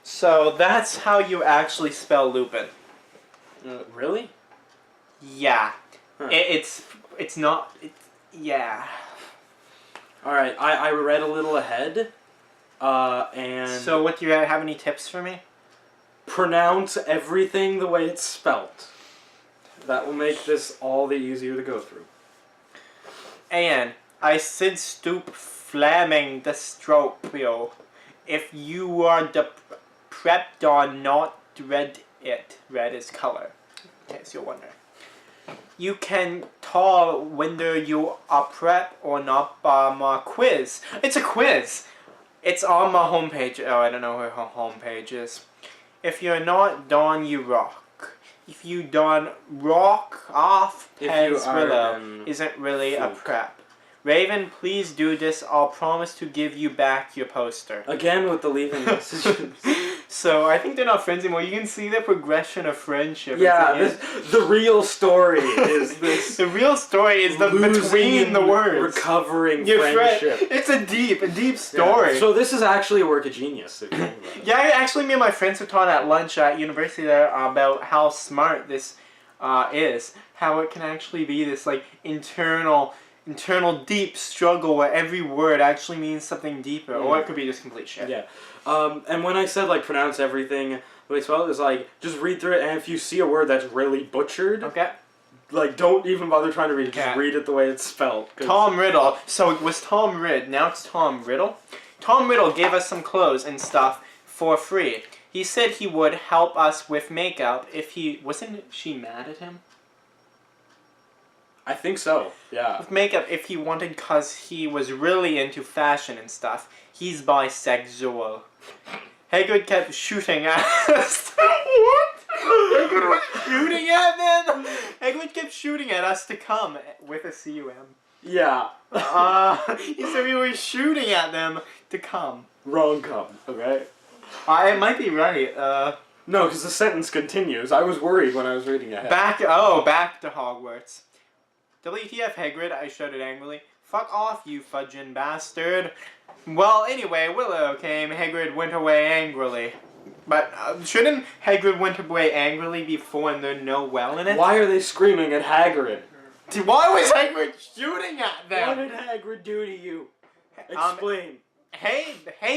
So that's how you actually spell Lupin. Really? Yeah. Huh. It's not... yeah. Alright, I read a little ahead. And... So what, do you have any tips for me? Pronounce everything the way it's spelt. That will make this all the easier to go through. And I said stoop flaming the stropio. If you are the prepped on not red it. Red is color. In case you're wondering. You can tell whether you are prep or not by my quiz. It's a quiz. It's on my homepage. Oh, I don't know where her homepage is. If you're not done, you rock. If you done rock off, Pez Willow isn't really a prep. Raven, please do this. I'll promise to give you back your poster. Again with the leaving messages. So I think they're not friends anymore. You can see the progression of friendship. Yeah, the real story is this. The real story is the between the words. Recovering friendship. It's a deep story. Yeah. So this is actually a work of genius. Yeah, actually me and my friends were taught at lunch at university there about how smart this is. How it can actually be this like internal deep struggle where every word actually means something deeper, or it could be just complete shit. Yeah. And when I said like pronounce everything the way it's spelled, is like just read through it, and if you see a word that's really butchered, like don't even bother trying to read it. Just read it the way it's spelled. Tom Riddle. So it was Tom Ridd. Now it's Tom Riddle. Tom Riddle gave us some clothes and stuff for free. He said he would help us with makeup if he wasn't she mad at him? I think so, yeah. With makeup if he wanted, cause he was really into fashion and stuff. He's bisexual. Hagrid kept shooting at us. What? Hagrid was shooting at them? Hagrid kept shooting at us to come with a C-U-M. Yeah. He said we were shooting at them to come. Wrong come, okay? It might be right. No, because the sentence continues. I was worried when I was reading it. Back to Hogwarts. WTF, Hagrid, I shouted angrily. Fuck off, you fudging bastard. Well, anyway, Willow came. Hagrid went away angrily. But shouldn't Hagrid went away angrily before and there's no well in it? Why are they screaming at Hagrid? Why was Hagrid shooting at them? What did Hagrid do to you? Explain. Hey,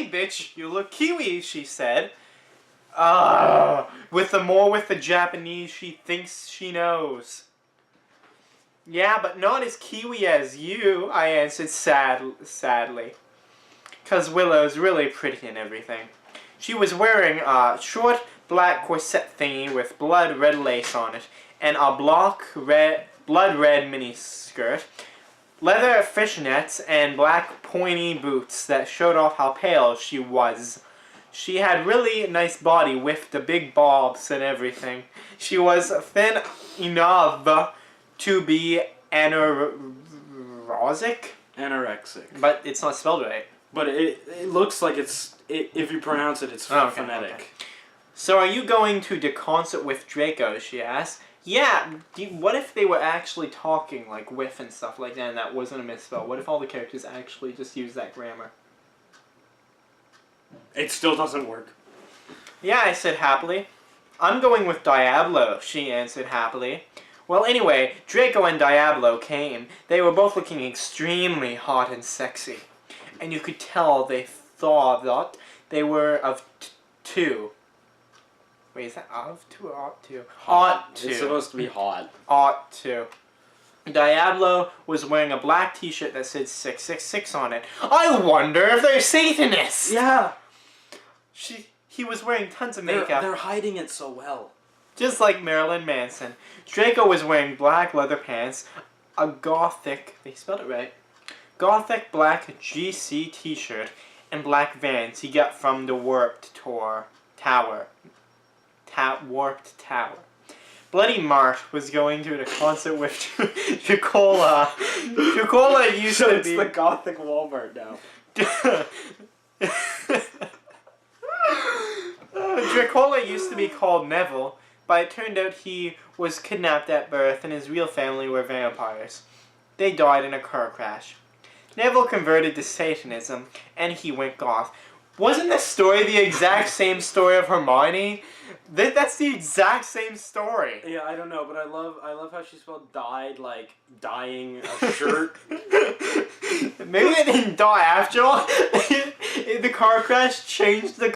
bitch, you look Kiwi, she said. With the Japanese she thinks she knows. Yeah, but not as Kiwi as you, I answered sadly. 'Cause Willow's really pretty and everything. She was wearing a short black corset thingy with blood red lace on it, and a blood red miniskirt, leather fishnets, and black pointy boots that showed off how pale she was. She had really nice body with the big bobs and everything. She was thin enough to be anorexic? Anorexic. But it's not spelled right. But it looks like if you pronounce it, it's phonetic. Okay. So are you going to the concert with Draco, she asked. Yeah, what if they were actually talking like with and stuff like that and that wasn't a misspell? What if all the characters actually just use that grammar? It still doesn't work. Yeah, I said happily. I'm going with Diablo, she answered happily. Well, anyway, Draco and Diablo came. They were both looking extremely hot and sexy. And you could tell they thought that they were of two. Wait, is that of two or ought to? Ought to. It's supposed to be hot. Ought to. Diablo was wearing a black t-shirt that said 666 on it. I wonder if they're Satanists! Yeah! He was wearing tons of makeup. They're hiding it so well. Just like Marilyn Manson. Draco was wearing black leather pants, a gothic, they spelled it right, gothic black GC t-shirt, and black Vans he got from the Warped Tower. Warped Tower. Bloody Mart was going to the concert with Dracola. Dracola used to be... it's the gothic Walmart now. Dracola used to be called Neville, but it turned out he was kidnapped at birth and his real family were vampires. They died in a car crash. Neville converted to Satanism and he went goth. Wasn't this story the exact same story of Hermione? That's the exact same story. Yeah, I don't know, but I love how she spelled died like dyeing a shirt. Maybe they didn't die after all. The car crash changed the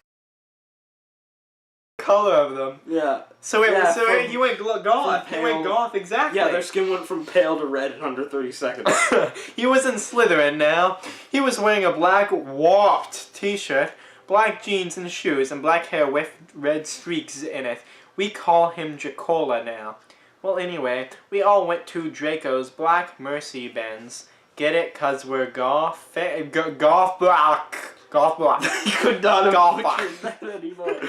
color of them. Yeah. So he went goth. He went goth, exactly. Yeah, their skin went from pale to red in under 30 seconds. He was in Slytherin now. He was wearing a black warped t-shirt, black jeans and shoes, and black hair with red streaks in it. We call him Jacola now. Well, anyway, we all went to Draco's Black Mercy Benz. Get it? 'Cause we're goth black. Goth black. You could not have goth pictured that anymore.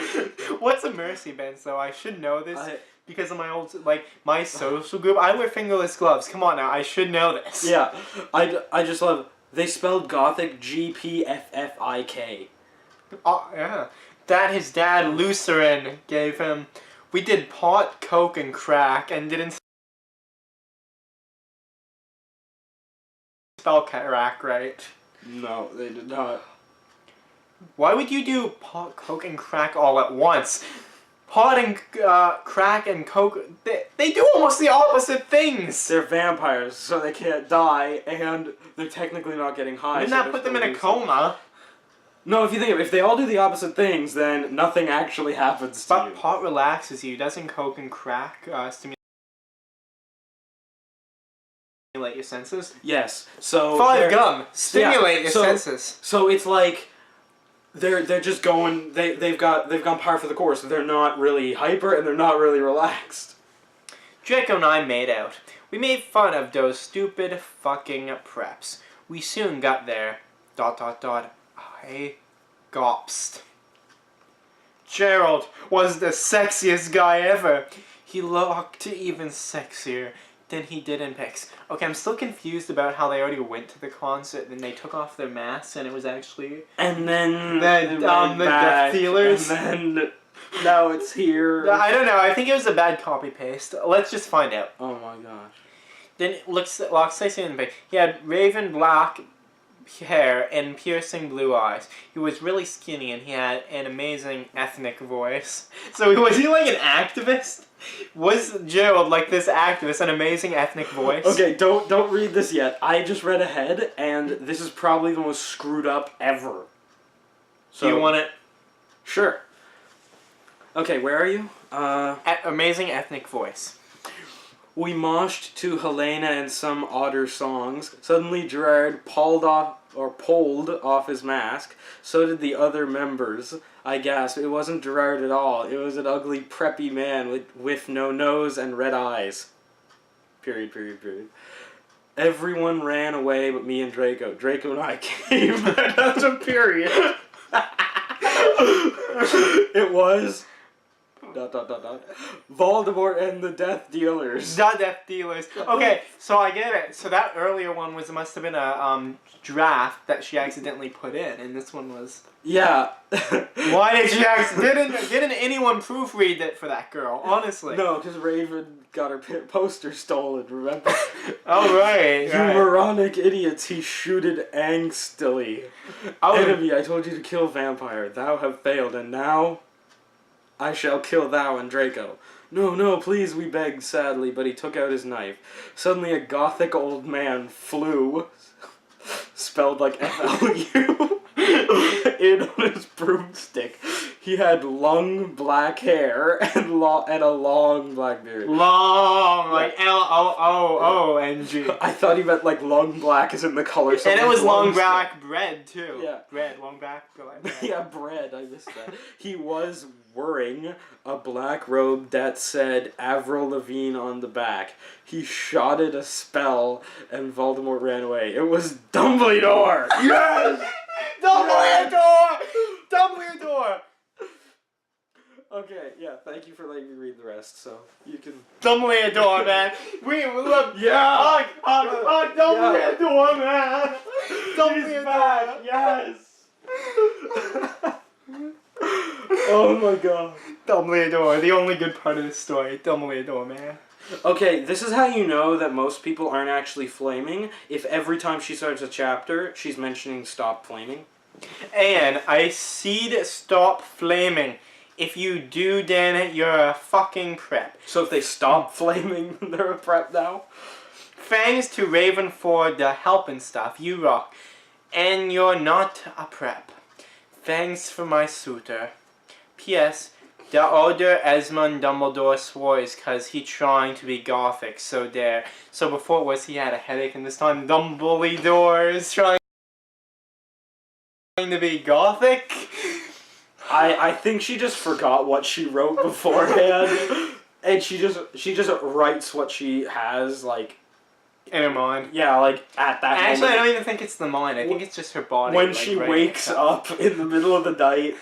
What's a Mercy Benz, though? I should know this because of my old, my social group. I wear fingerless gloves. Come on now, I should know this. Yeah, I just love, they spelled Gothic Gpffik. Oh, yeah. That his dad, Lutheran, gave him. We did pot, coke, and crack, and didn't spell crack right. No, they did not. Why would you do pot, coke, and crack all at once? Pot and crack and coke, they do almost the opposite things. They're vampires, so they can't die, and they're technically not getting high. Wouldn't that put them in a coma? No, if you think of it, if they all do the opposite things, then nothing actually happens to you. But pot relaxes you. Doesn't coke and crack stimulate your senses? Yes. So gum stimulate your senses. So it's like they're just going. They've gone par for the course. They're not really hyper and they're not really relaxed. Draco and I made out. We made fun of those stupid fucking preps. We soon got there. ... I gopsed. Gerald was the sexiest guy ever. He looked even sexier than he did in pics. Okay, I'm still confused about how they already went to the concert and they took off their masks and it was actually... And then... the death dealers. And then... Now it's here. I don't know, I think it was a bad copy-paste. Let's just find out. Oh my gosh. Then Locke Stacey in the pic. He had raven black hair and piercing blue eyes. He was really skinny and he had an amazing ethnic voice. So was he like an activist? Was Gerald like this activist, an amazing ethnic voice? Okay, don't read this yet. I just read ahead and this is probably the most screwed up ever. So, do you want it? Sure. Okay, where are you? Amazing ethnic voice. We moshed to Helena and some odder songs. Suddenly Gerard pulled off his mask. So did the other members. I gasped. It wasn't Gerard at all. It was an ugly, preppy man with no nose and red eyes. Period. Everyone ran away but me and Draco. Draco and I came. That's a period. It was... ... Voldemort and the Death Dealers. The Death Dealers. Okay, so I get it. So that earlier one must have been a draft that she accidentally put in, and this one was... Yeah. Why did she didn't anyone proofread it for that girl, honestly? No, because Raven got her poster stolen, remember? Oh, right. You moronic idiots, he shooted angstily. Enemy, I told you to kill vampire. Thou have failed, and now... I shall kill thou and Draco. No, please, we begged sadly, but he took out his knife. Suddenly a gothic old man flew, spelled like F-L-U, in on his broomstick. He had long black hair and a long black beard. Long, like L-O-O-O-N-G. I thought he meant like long black as in the color. And it was long black bread, too. Yeah. Bread, long black bread. Yeah, bread, I missed that. He was wearing a black robe that said Avril Lavigne on the back. He shotted a spell and Voldemort ran away. It was Dumbledore! Yes! Dumbledore! Dumbledore! Okay, yeah, thank you for letting me read the rest, so you can... Dumbledore, man! We look... Yeah! Hug Dumbledore, man! He's back! Yes! Oh my god. Dumbledore, the only good part of the story. Dumbledore, man. Okay, this is how you know that most people aren't actually flaming. If every time she starts a chapter, she's mentioning stop flaming. And I seed stop flaming. If you do, then you're a fucking prep. So if they stop flaming, they're a prep now? Thanks to Raven for the help and stuff. You rock. And you're not a prep. Thanks for my suitor. P.S. The older Esmond Dumbledore swore is cause he trying to be gothic, so there. So before it was he had a headache, and this time Dumbledore is trying to be gothic. I think she just forgot what she wrote beforehand, and she just writes what she has, like, in her mind. Yeah, like, at that Actually, moment. I don't even think it's the mind. I think it's just her body. When like, she right wakes up in the middle of the night,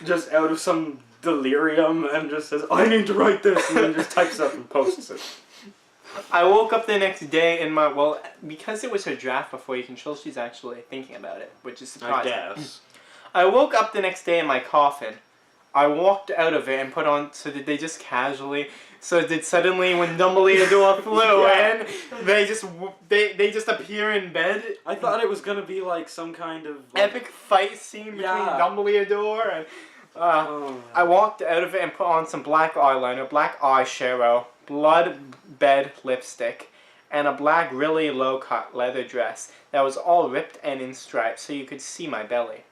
just out of some delirium, and just says, I need to write this, and then just types it up and posts it. I woke up the next day in my, well, because it was her draft before, you can tell she's actually thinking about it, which is surprising. I guess. I woke up the next day in my coffin. I walked out of it and put on, so did they just casually, so did suddenly when Dumbledore flew in, they just appear in bed? I thought it was gonna be like some kind of... Like, epic fight scene between Dumbledore and... I walked out of it and put on some black eyeliner, black eyeshadow, blood bed lipstick, and a black really low cut leather dress that was all ripped and in stripes so you could see my belly.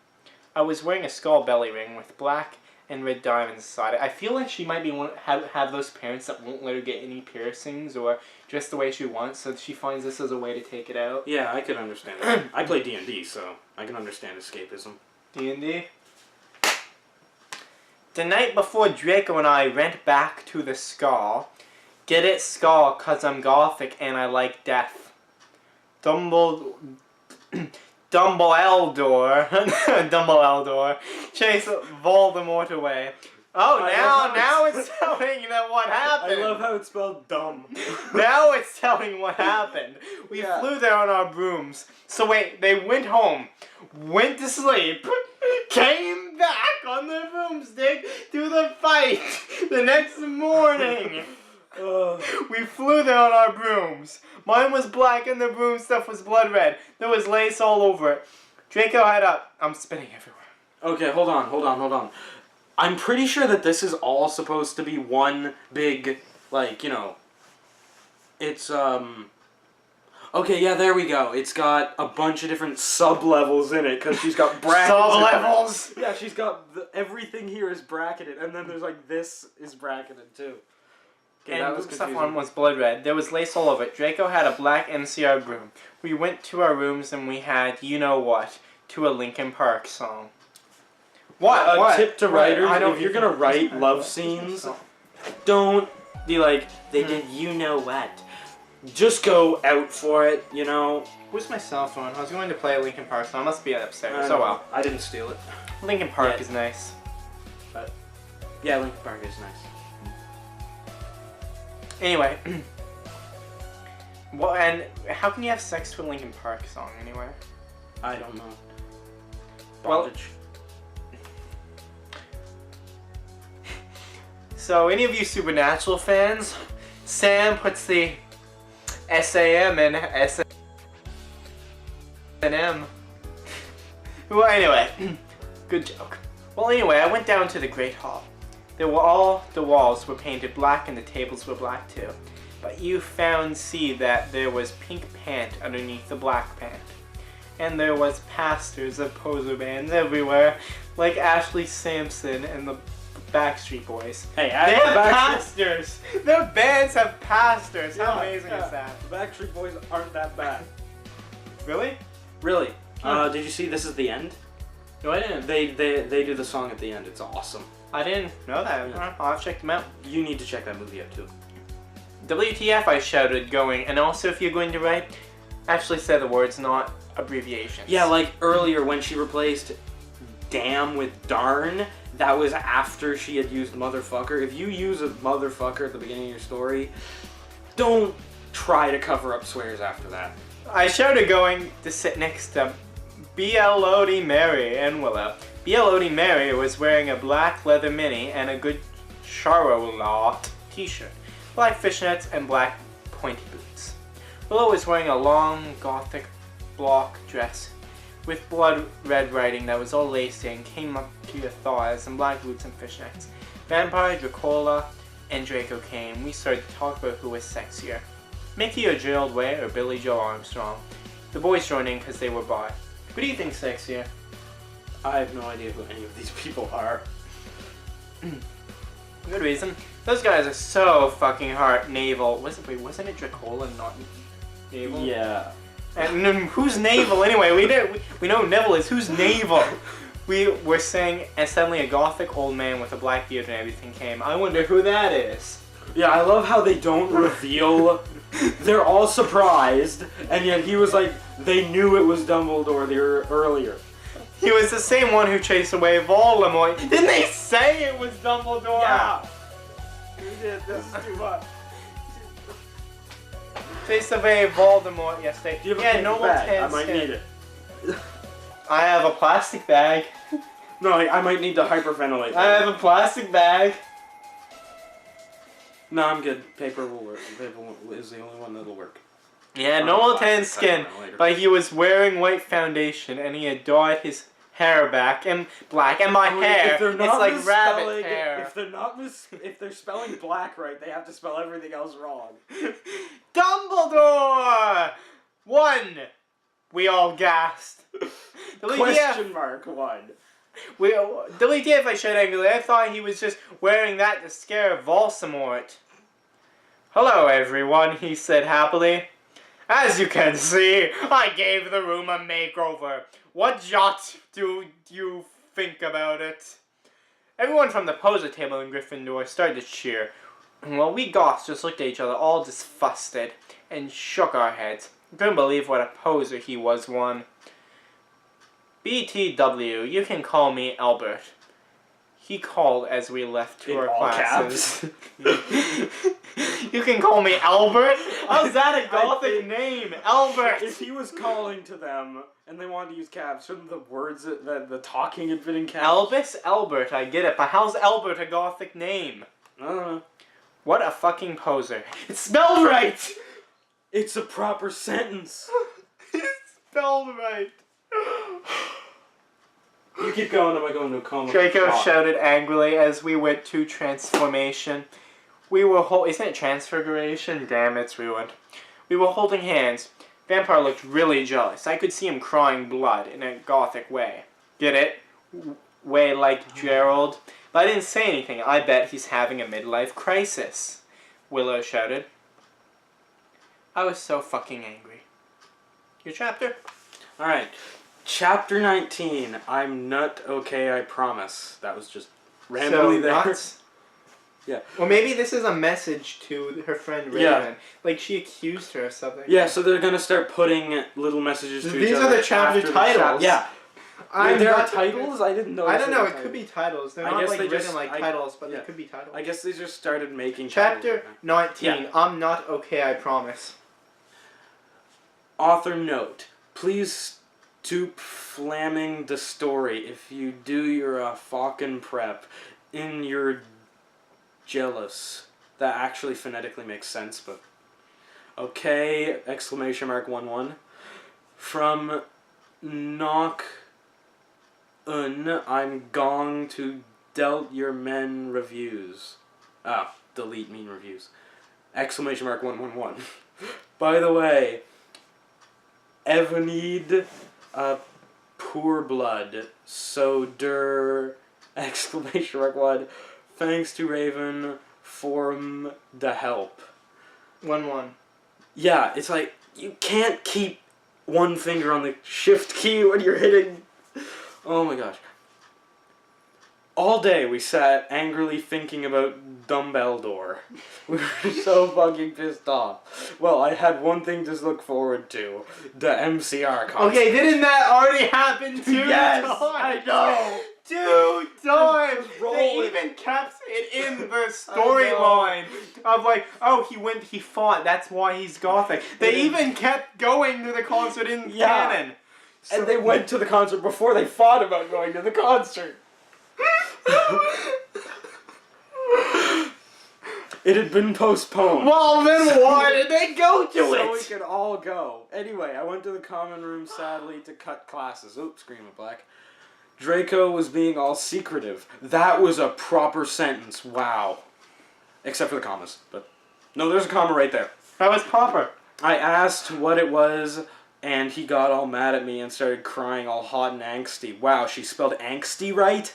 I was wearing a skull belly ring with black and red diamonds inside it. I feel like she might be have those parents that won't let her get any piercings or just the way she wants, so she finds this as a way to take it out. Yeah, I could understand that. I play D&D, so I can understand escapism. D&D? The night before Draco and I went back to the Skull. Get it, Skull, cause I'm gothic and I like death. Dumbledore chase Voldemort away. Oh, now it's telling you what happened. I love how it's spelled dumb. Now it's telling what happened. We flew there on our brooms. So wait, they went home, went to sleep, came back on their broomstick to the fight the next morning. We flew there on our brooms. Mine was black and the broom stuff was blood red. There was lace all over it. Draco had up. I'm spitting everywhere. Okay, hold on. I'm pretty sure that this is all supposed to be one big, like, you know, it's, okay, yeah, there we go. It's got a bunch of different sub-levels in it, because she's got brackets. Sub-levels? Yeah, she's got, everything here is bracketed, and then there's, like, this is bracketed, too. Okay, and the stuff one was blood red. There was lace all over it. Draco had a black MCR broom. We went to our rooms and we had, you know what, to a Linkin Park song. What? Tip to writers, if you're gonna write love scenes, don't be like, they did you know what. Just go out for it, you know. Where's my cell phone? I was going to play a Linkin Park song. I must be upstairs. Oh well. I didn't steal it. Linkin Park is nice. But yeah, Linkin Park is nice. Anyway. Well, and how can you have sex to a Linkin Park song anyway? I don't know. Bondage. So, any of you Supernatural fans, Sam puts the SAM in S&M. Well, anyway, good joke. Well, anyway, I went down to the Great Hall. The walls were painted black and the tables were black too. But you see that there was pink pant underneath the black pant. And there was pastors of poser bands everywhere, like Ashley Sampson and the Backstreet Boys. Hey, they have pastors! Their bands have pastors! How amazing is that? The Backstreet Boys aren't that bad. Really? Really. Did you see This Is the End? No, I didn't. They do the song at the end. It's awesome. I didn't know that. Yeah. I'll have to check them out. You need to check that movie out too. WTF, I shouted, going, and also if you're going to write, actually say the words, not abbreviations. Yeah, like earlier when she replaced damn with darn, that was after she had used motherfucker. If you use a motherfucker at the beginning of your story, don't try to cover up swears after that. I shouted going to sit next to B.L.O.D. Mary and Willow. B.L.O.D. Mary was wearing a black leather mini and a good Charlotte t-shirt, black fishnets, and black pointy boots. Willow was wearing a long gothic block dress with blood red writing that was all laced in, came up to your thighs, and black boots and fishnets. Vampire, Dracola, and Draco came. We started to talk about who was sexier. Mickey or Gerald Way or Billy Joe Armstrong. The boys joined in because they were bi. Who do you think's sexier? I have no idea who any of these people are. Good reason. Those guys are so fucking hard. Naval. Wasn't it Dracola, not Naval? Yeah. And who's Naval anyway? We know Neville is. Who's Naval? We were saying, and suddenly a gothic old man with a black beard and everything came. I wonder who that is. Yeah, I love how they don't reveal. They're all surprised, and yet he was like, they knew it was Dumbledore earlier. He was the same one who chased away Voldemort. Didn't they say it was Dumbledore? Yeah. We did. This is too much. Chased away Voldemort yesterday. Do you have a paper bag? I might need it. I have a plastic bag. No, I might need to hyperventilate. I have a plastic bag. No, I'm good. Paper will work. Paper is the only one that'll work. Yeah, normal tan skin, but he was wearing white foundation and he had dyed his hair back and black, and my hair, it's like rabbit hair. If they're spelling black right, they have to spell everything else wrong. Dumbledore! 1! We all gasped. Question mark 1. Delete it if I showed angrily. I thought he was just wearing that to scare Voldemort. Hello everyone, he said happily. As you can see, I gave the room a makeover. What jot do you think about it? Everyone from the poser table in Gryffindor started to cheer. Well, we goths just looked at each other all disgusted and shook our heads. Couldn't believe what a poser he was one. BTW, you can call me Albert. He called as we left to our classes. You can call me Albert? How's that a gothic name? Albert! If he was calling to them and they wanted to use caps, shouldn't the words, the talking had been in caps? Albus? Albert, I get it, but how's Albert a gothic name? I don't know. What a fucking poser. It's spelled right! It's a proper sentence. It's spelled right. You keep going, am I going to a coma? Draco shouted angrily as we went to transformation. We were isn't it transfiguration? Damn, it's ruined. We were holding hands. Vampire looked really jealous. I could see him crying blood in a gothic way. Get it? Way like Gerald. But I didn't say anything. I bet he's having a midlife crisis. Willow shouted. I was so fucking angry. Your chapter? Alright. Chapter 19. I'm not okay, I promise. That was just randomly there. Nuts? Yeah. Well, maybe this is a message to her friend Raven. Yeah. Like, she accused her of something. Yeah, so they're going to start putting little messages to each other. These are the chapter titles. Yeah. There are titles? I didn't know. I don't know. It could be titles. They're not like written like titles, but they could be titles. I guess they just started making Chapter 19. Yeah. I'm not okay, I promise. Author note. Please stoop flamming the story. If you do, you're a fucking prep. In your jealous. That actually phonetically makes sense, but... Okay, exclamation mark 1-1. From knock... I'm going to dealt your men reviews. Delete mean reviews. Exclamation mark 111. By the way, Evanid poor blood. So exclamation mark 1. Thanks to Raven for the help. 1-1. Yeah, it's like you can't keep one finger on the shift key when you're hitting. Oh my gosh. All day we sat angrily thinking about Dumbeldor. We were so fucking pissed off. Well, I had one thing to look forward to. The MCR concert. Okay, didn't that already happen 2 yes, times? I know! 2 times! They even kept it in the storyline of like, oh, he fought, that's why he's gothic. They even kept going to the concert in canon. So, and they went to the concert before they fought about going to the concert. It had been postponed. Well, then why did they go to So it? we could all go. Anyway, I went to the common room, sadly, to cut classes. Oops, scream of black. Draco was being all secretive. That was a proper sentence. Wow. Except for the commas. But no, there's a comma right there. That was proper. I asked what it was, and he got all mad at me and started crying all hot and angsty. Wow, she spelled angsty right?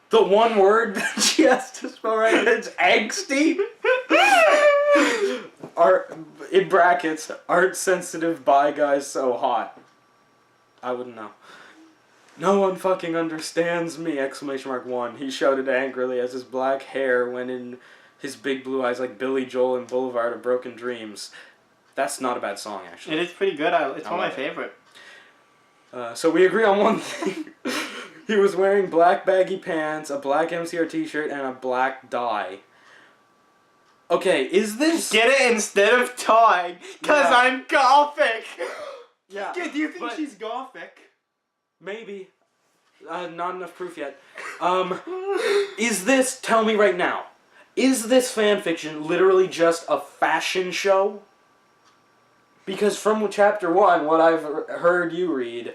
The one word that she has to spell right, it's angsty? In brackets, aren't sensitive bi guys so hot? I wouldn't know. No one fucking understands me! Exclamation mark 1. He shouted angrily as his black hair went in his big blue eyes like Billy Joel in Boulevard of Broken Dreams. That's not a bad song, actually. It is pretty good. It's one of my favorite. So we agree on one thing. He was wearing black baggy pants, a black MCR t-shirt, and a black dye. Okay, is this... Get it instead of tie, because Yeah. I'm gothic! Yeah. Do you think but- she's gothic? Maybe. Not enough proof yet. Is this... Tell me right now. Is this fanfiction literally just a fashion show? Because from chapter 1, what I've heard you read,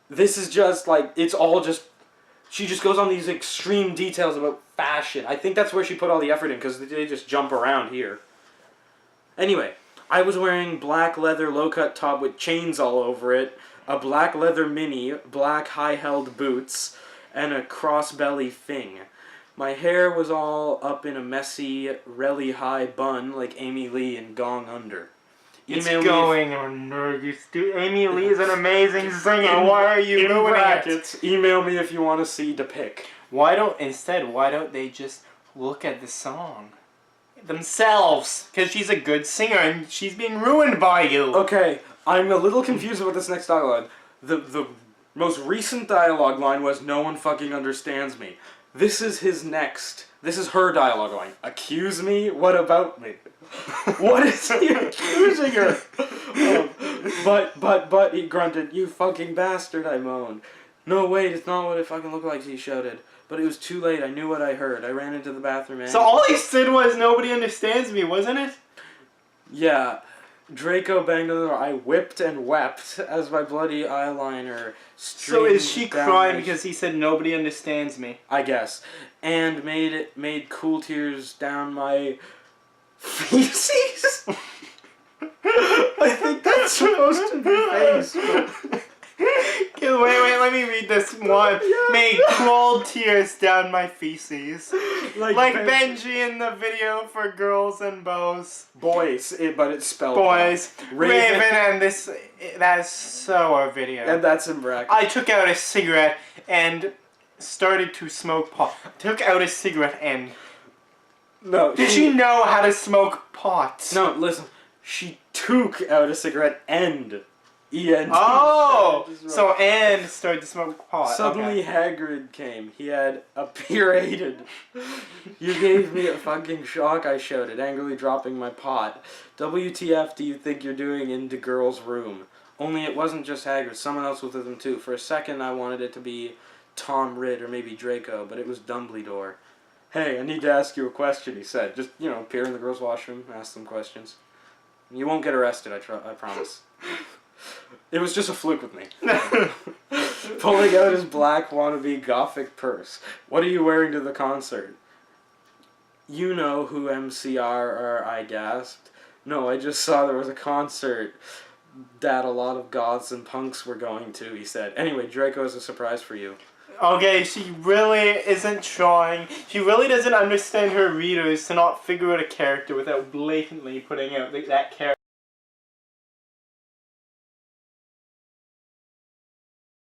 this is just like, it's all just, she just goes on these extreme details about fashion. I think that's where she put all the effort in, because they just jump around here. Anyway, I was wearing black leather low-cut top with chains all over it, a black leather mini, black high-held boots, and a cross-belly thing. My hair was all up in a messy, really high bun like Amy Lee in Gong Under. Amy Lee is an amazing singer. Why are you ruining it? Email me if you want to see the pic. Why don't they just look at the song themselves? Because she's a good singer and she's being ruined by you. Okay, I'm a little confused about this next dialogue. The most recent dialogue line was, "No one fucking understands me." This is her dialogue line. Accuse me? What about me? What is he accusing her? But, he grunted, "You fucking bastard," I moaned. "No, wait, it's not what it fucking looked like," he shouted. But it was too late, I knew what I heard. I ran into the bathroom and... So all he said was, "Nobody understands me," wasn't it? Yeah. Draco banged on the door. I whipped and wept as my bloody eyeliner streamed. So is she down crying my... because he said, "Nobody understands me"? I guess. And made cool tears down my feces? I think that's supposed to be face. Wait, let me read this one. Yeah. Made cold tears down my feces. Like Benji in the video for Girls and Bows. Boys, but it's spelled Boys. wrong. Raven and this... That's so our video. And that's in brackets. I took out a cigarette and started to smoke pot. Took out a cigarette and... No. Did she know how to smoke pot? No, listen. She took out a cigarette and... E-N-T. Oh! So Anne started to smoke pot. Suddenly okay. Hagrid came. He had appeared. "You gave me a fucking shock," I shouted, angrily dropping my pot. "WTF do you think you're doing in the girl's room?" Only it wasn't just Hagrid, someone else was with him too. For a second I wanted it to be Tom Ridd or maybe Draco, but it was Dumbledore. "Hey, I need to ask you a question," he said. "Just, appear in the girls' washroom, ask them questions. You won't get arrested, I promise." It was just a fluke with me. Pulling out his black wannabe gothic purse. "What are you wearing to the concert?" "You know who MCR are," I gasped. "No, I just saw there was a concert that a lot of goths and punks were going to," he said. "Anyway, Draco has a surprise for you." Okay, she really isn't trying. She really doesn't understand her readers to not figure out a character without blatantly putting out that character.